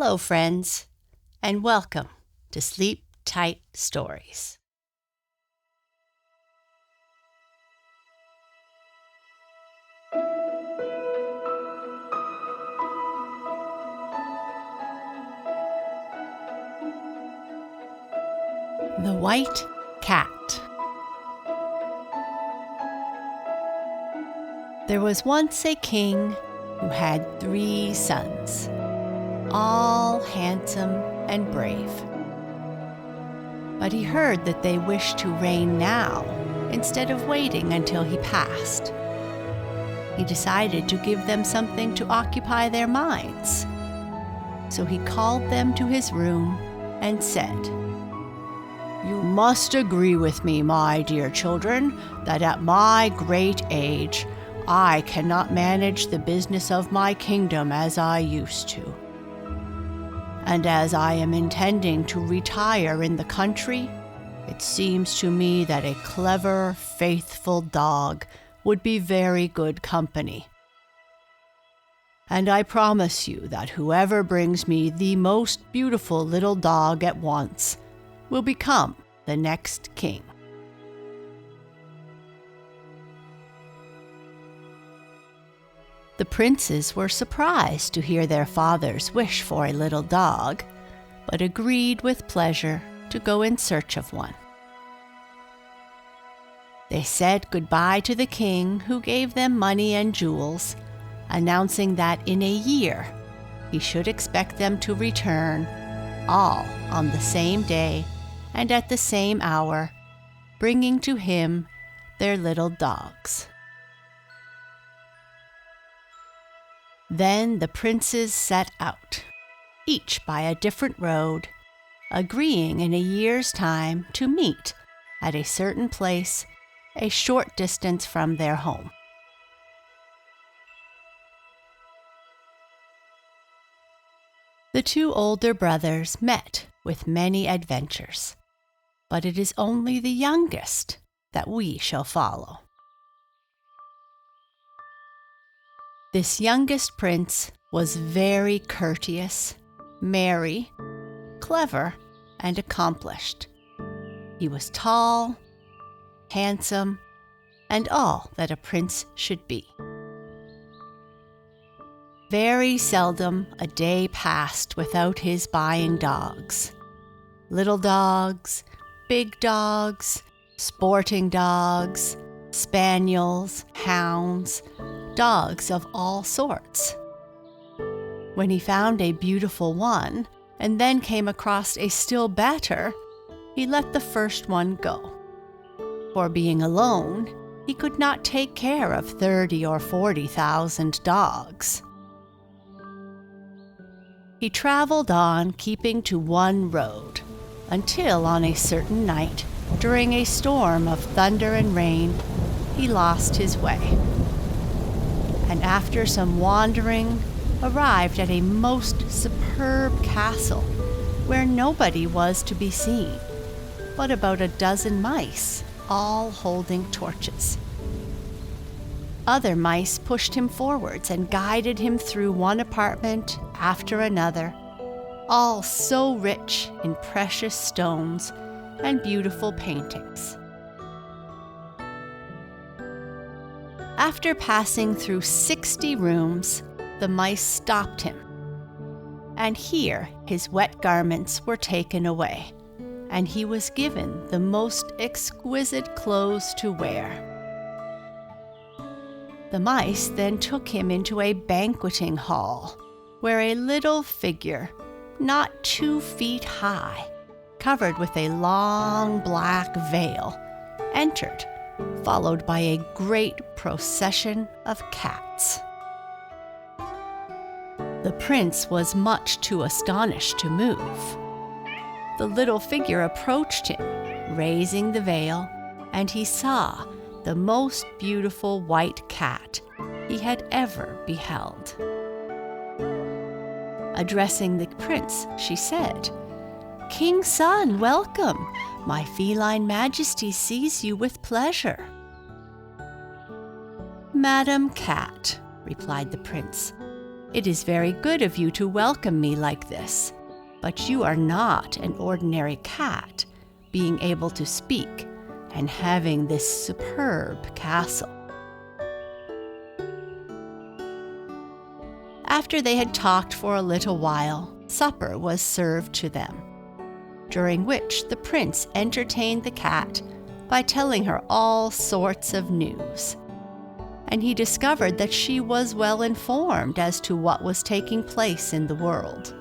Hello, friends, and welcome to Sleep Tight Stories. The White Cat. There was once a king who had 3 sons, all handsome and brave. But he heard that they wished to reign now instead of waiting until he passed. He decided to give them something to occupy their minds. So he called them to his room and said, "You must agree with me, my dear children, that at my great age, I cannot manage the business of my kingdom as I used to. And as I am intending to retire in the country, it seems to me that a clever, faithful dog would be very good company. And I promise you that whoever brings me the most beautiful little dog at once will become the next king." The princes were surprised to hear their father's wish for a little dog, but agreed with pleasure to go in search of one. They said goodbye to the king, who gave them money and jewels, announcing that in a year he should expect them to return, all on the same day and at the same hour, bringing to him their little dogs. Then the princes set out, each by a different road, agreeing in a year's time to meet at a certain place a short distance from their home. The 2 older brothers met with many adventures, but it is only the youngest that we shall follow. This youngest prince was very courteous, merry, clever, and accomplished. He was tall, handsome, and all that a prince should be. Very seldom a day passed without his buying dogs. Little dogs, big dogs, sporting dogs, spaniels, hounds, dogs of all sorts. When he found a beautiful one, and then came across a still better, he let the first one go. For being alone, he could not take care of 30,000 or 40,000 dogs. He traveled on, keeping to one road, until on a certain night, during a storm of thunder and rain, he lost his way. And after some wandering, arrived at a most superb castle, where nobody was to be seen, but about 12 mice, all holding torches. Other mice pushed him forwards and guided him through one apartment after another, all so rich in precious stones and beautiful paintings. After passing through 60 rooms, the mice stopped him, and here his wet garments were taken away, and he was given the most exquisite clothes to wear. The mice then took him into a banqueting hall, where a little figure, not 2 feet high, covered with a long black veil, entered, followed by a great procession of cats. The prince was much too astonished to move. The little figure approached him, raising the veil, and he saw the most beautiful white cat he had ever beheld. Addressing the prince, she said, "King's son, welcome. My feline majesty sees you with pleasure." "Madam Cat," replied the prince, "It is very good of you to welcome me like this, but you are not an ordinary cat, being able to speak and having this superb castle." After they had talked for a little while, supper was served to them, during which the prince entertained the cat by telling her all sorts of news. And he discovered that she was well informed as to what was taking place in the world.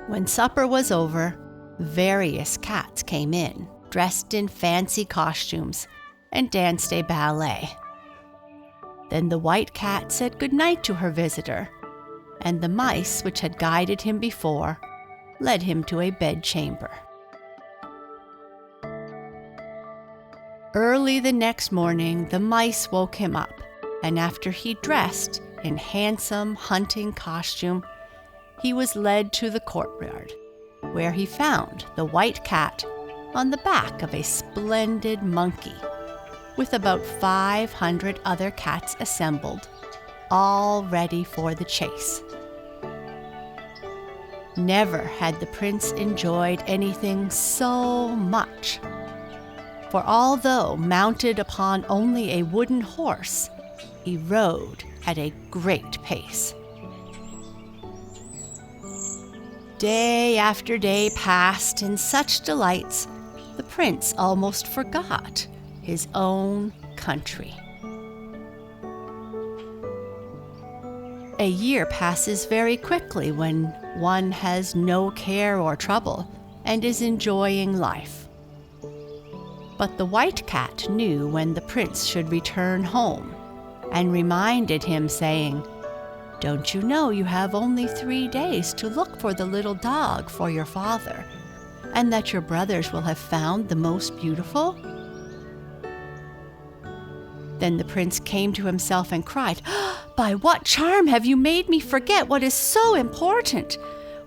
When supper was over, various cats came in, dressed in fancy costumes, and danced a ballet. Then the white cat said good night to her visitor, and the mice, which had guided him before, led him to a bedchamber. Early the next morning, the mice woke him up, and after he dressed in handsome hunting costume, he was led to the courtyard, where he found the white cat on the back of a splendid monkey, with about 500 other cats assembled, all ready for the chase. Never had the prince enjoyed anything so much, for although mounted upon only a wooden horse, he rode at a great pace. Day after day passed in such delights, the prince almost forgot his own country. A year passes very quickly when one has no care or trouble and is enjoying life. But the white cat knew when the prince should return home and reminded him, saying, "Don't you know you have only 3 days to look for the little dog for your father, and that your brothers will have found the most beautiful?" Then the prince came to himself and cried, "By what charm have you made me forget what is so important?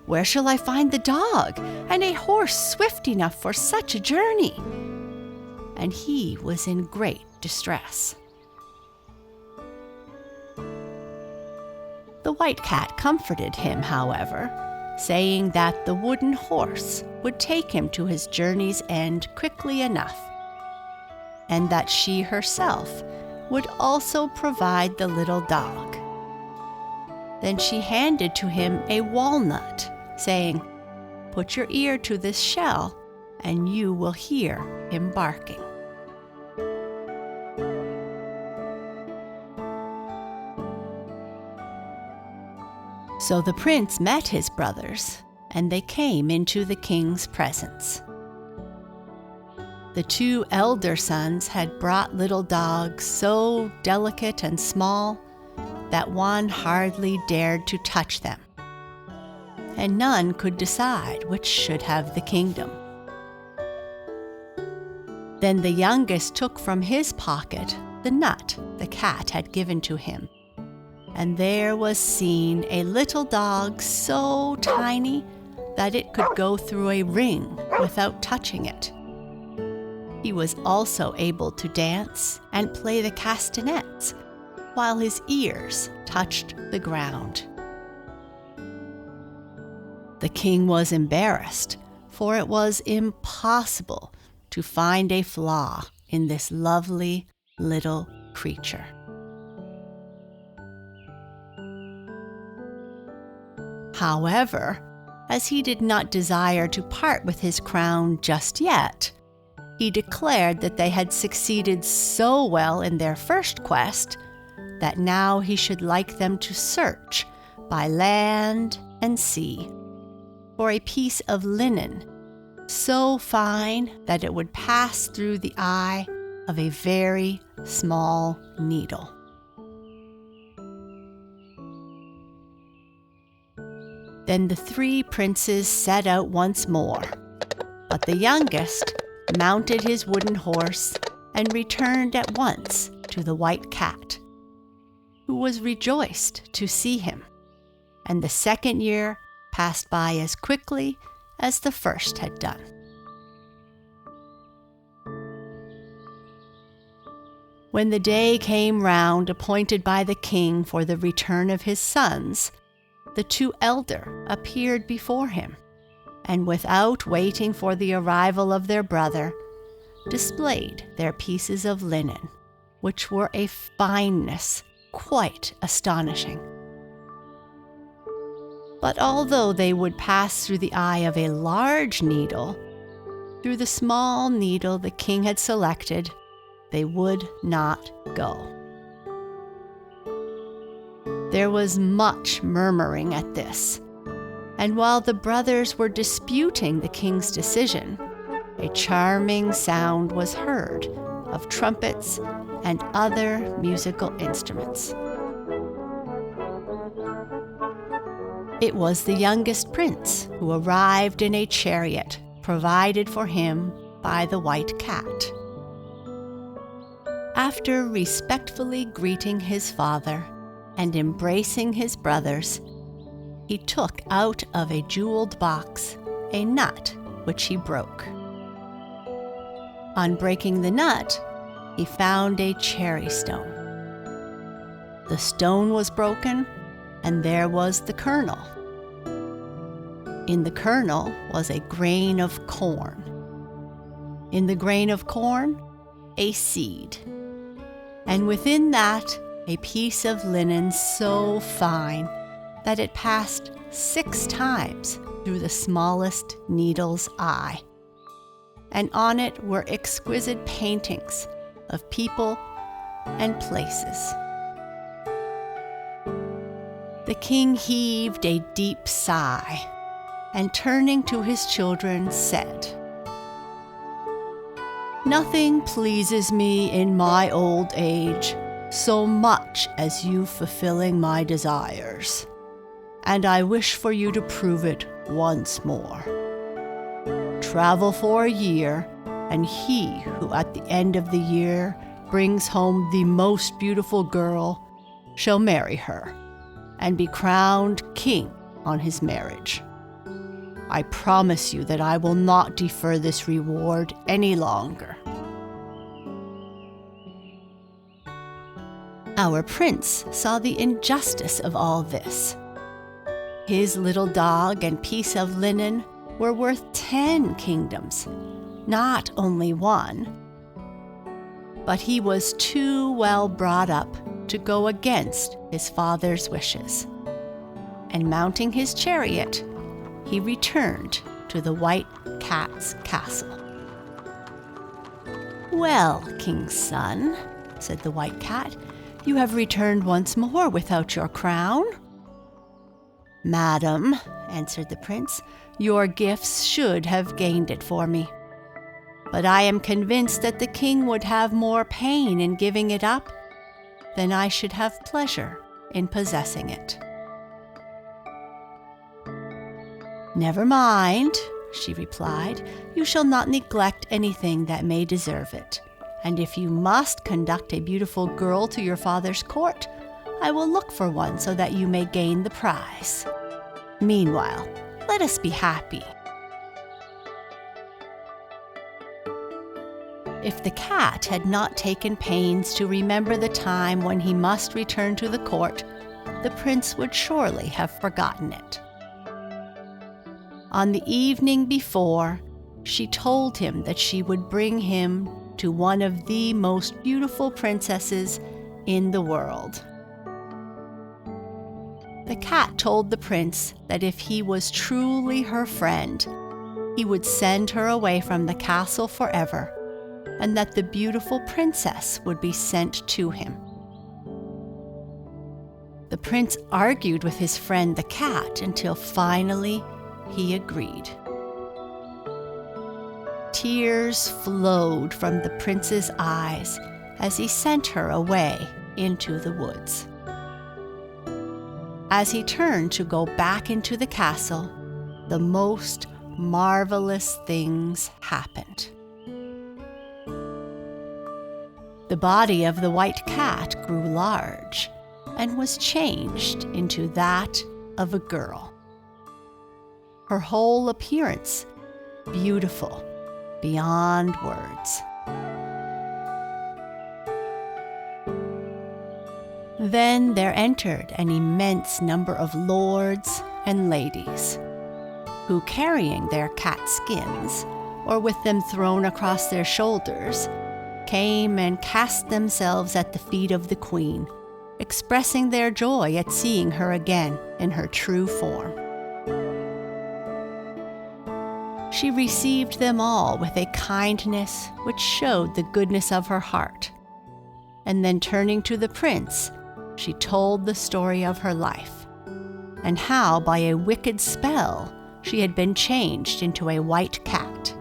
Where shall I find the dog and a horse swift enough for such a journey?" And he was in great distress. The white cat comforted him, however, saying that the wooden horse would take him to his journey's end quickly enough, and that she herself would also provide the little dog. Then she handed to him a walnut, saying, "Put your ear to this shell, and you will hear him barking." So the prince met his brothers, and they came into the king's presence. The 2 elder sons had brought little dogs so delicate and small that one hardly dared to touch them, and none could decide which should have the kingdom. Then the youngest took from his pocket the nut the cat had given to him, and there was seen a little dog so tiny that it could go through a ring without touching it. He was also able to dance and play the castanets while his ears touched the ground. The king was embarrassed, for it was impossible to find a flaw in this lovely little creature. However, as he did not desire to part with his crown just yet, he declared that they had succeeded so well in their first quest that now he should like them to search by land and sea for a piece of linen so fine that it would pass through the eye of a very small needle. Then the 3 princes set out once more, but the youngest mounted his wooden horse and returned at once to the white cat, who was rejoiced to see him, and the second year passed by as quickly as the first had done. When the day came round appointed by the king for the return of his sons, the two elder appeared before him, and without waiting for the arrival of their brother, displayed their pieces of linen, which were a fineness quite astonishing. But although they would pass through the eye of a large needle, through the small needle the king had selected, they would not go. There was much murmuring at this, and while the brothers were disputing the king's decision, a charming sound was heard of trumpets and other musical instruments. It was the youngest prince who arrived in a chariot provided for him by the white cat. After respectfully greeting his father and embracing his brothers, he took out of a jeweled box a nut which he broke. On breaking the nut, he found a cherry stone. The stone was broken, and there was the kernel. In the kernel was a grain of corn. In the grain of corn, a seed. And within that, a piece of linen so fine that it passed 6 times through the smallest needle's eye. And on it were exquisite paintings of people and places. The king heaved a deep sigh, and turning to his children said, "Nothing pleases me in my old age so much as you fulfilling my desires, and I wish for you to prove it once more. Travel for a year, and he who at the end of the year brings home the most beautiful girl shall marry her and be crowned king on his marriage. I promise you that I will not defer this reward any longer." Our prince saw the injustice of all this. His little dog and piece of linen were worth 10 kingdoms, not only one. But he was too well brought up to go against his father's wishes, and mounting his chariot, he returned to the white cat's castle. "Well, king's son," said the white cat, "you have returned once more without your crown." "Madam," answered the prince, "your gifts should have gained it for me. But I am convinced that the king would have more pain in giving it up than I should have pleasure in possessing it." "Never mind," she replied, "you shall not neglect anything that may deserve it. And if you must conduct a beautiful girl to your father's court, I will look for one so that you may gain the prize. Meanwhile, let us be happy." If the cat had not taken pains to remember the time when he must return to the court, the prince would surely have forgotten it. On the evening before, she told him that she would bring him to one of the most beautiful princesses in the world. The cat told the prince that if he was truly her friend, he would send her away from the castle forever, and that the beautiful princess would be sent to him. The prince argued with his friend the cat until finally he agreed. Tears flowed from the prince's eyes as he sent her away into the woods. As he turned to go back into the castle, the most marvelous things happened. The body of the white cat grew large and was changed into that of a girl. Her whole appearance beautiful beyond words. Then there entered an immense number of lords and ladies, who, carrying their cat skins, or with them thrown across their shoulders, came and cast themselves at the feet of the queen, expressing their joy at seeing her again in her true form. She received them all with a kindness which showed the goodness of her heart, and then turning to the prince, she told the story of her life, and how by a wicked spell she had been changed into a white cat.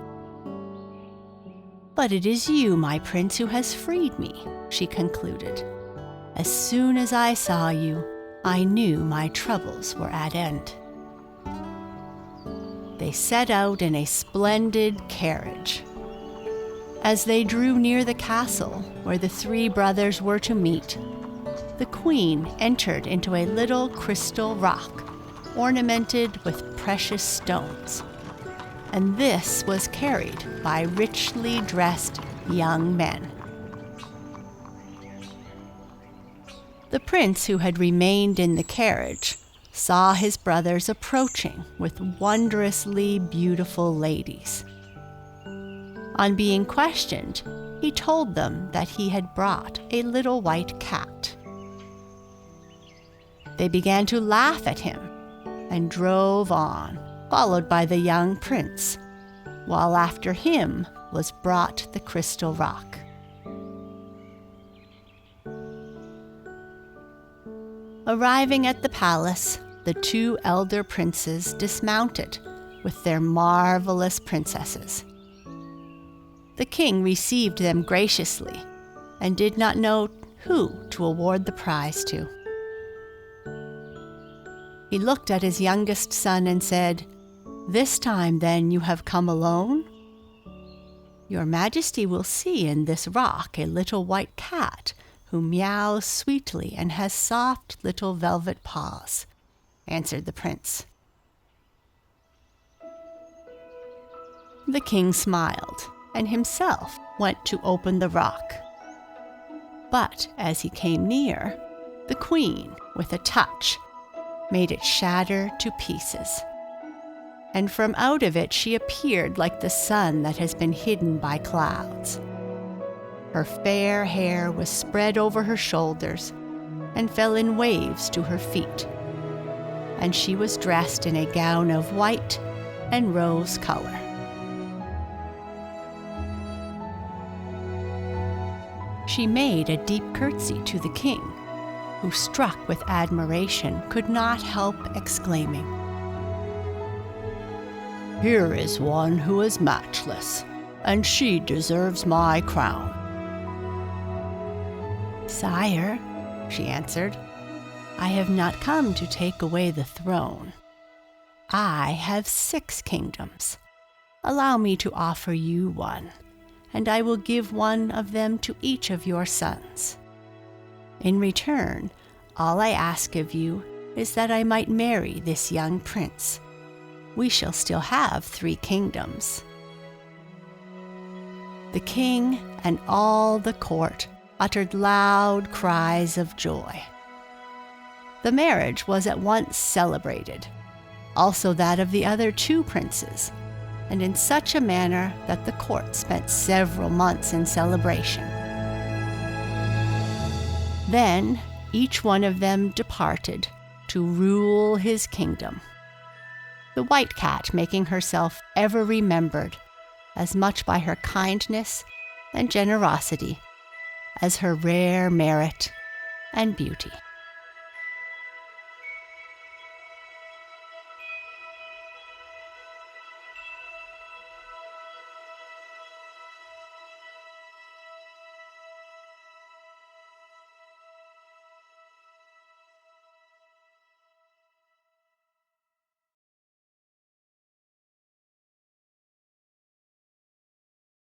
"But it is you, my prince, who has freed me," she concluded. "As soon as I saw you, I knew my troubles were at end." They set out in a splendid carriage. As they drew near the castle where the three brothers were to meet, the queen entered into a little crystal rock ornamented with precious stones, and this was carried by richly dressed young men. The prince, who had remained in the carriage, saw his brothers approaching with wondrously beautiful ladies. On being questioned, he told them that he had brought a little white cat. They began to laugh at him and drove on, followed by the young prince, while after him was brought the crystal rock. Arriving at the palace, the two elder princes dismounted with their marvelous princesses. The king received them graciously and did not know who to award the prize to. He looked at his youngest son and said, "This time, then, you have come alone? Your Majesty will see in this rock a little white cat who meows sweetly and has soft little velvet paws," answered the prince. The king smiled and himself went to open the rock. But as he came near, the queen, with a touch, made it shatter to pieces. And from out of it she appeared like the sun that has been hidden by clouds. Her fair hair was spread over her shoulders and fell in waves to her feet, and she was dressed in a gown of white and rose color. She made a deep curtsy to the king, who, struck with admiration, could not help exclaiming, "Here is one who is matchless, and she deserves my crown." "Sire," she answered, "I have not come to take away the throne. I have 6 kingdoms. Allow me to offer you one, and I will give one of them to each of your sons. In return, all I ask of you is that I might marry this young prince. We shall still have 3 kingdoms." The king and all the court uttered loud cries of joy. The marriage was at once celebrated, also that of the other 2 princes, and in such a manner that the court spent several months in celebration. Then each one of them departed to rule his kingdom, the white cat making herself ever remembered, as much by her kindness and generosity as her rare merit and beauty.